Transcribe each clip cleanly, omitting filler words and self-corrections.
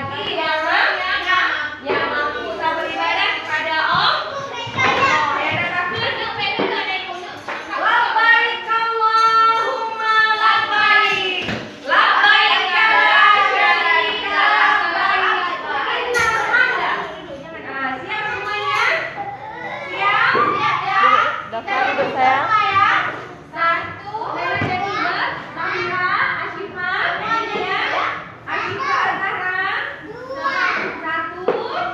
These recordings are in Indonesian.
lagi yang mampu tak beribadah kepada Allah. Ya takbir. Labbaik Allahumma labbaik. Labbaik la syarika lak. Innal hamda. Nah, siap semuanya? Siap? Siap ya? Daftar dulu sayang. Satu, Zahra, Asyifa, ya. Asyifa Zahra. Satu, dua,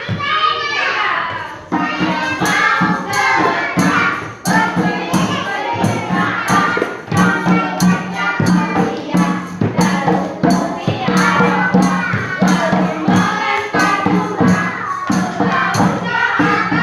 tiga. Saya mau sebentar berberi kenikmatan sambil baca kalian dan puji Allah. Lalu melempar jumlah Allah Maha Penyayang.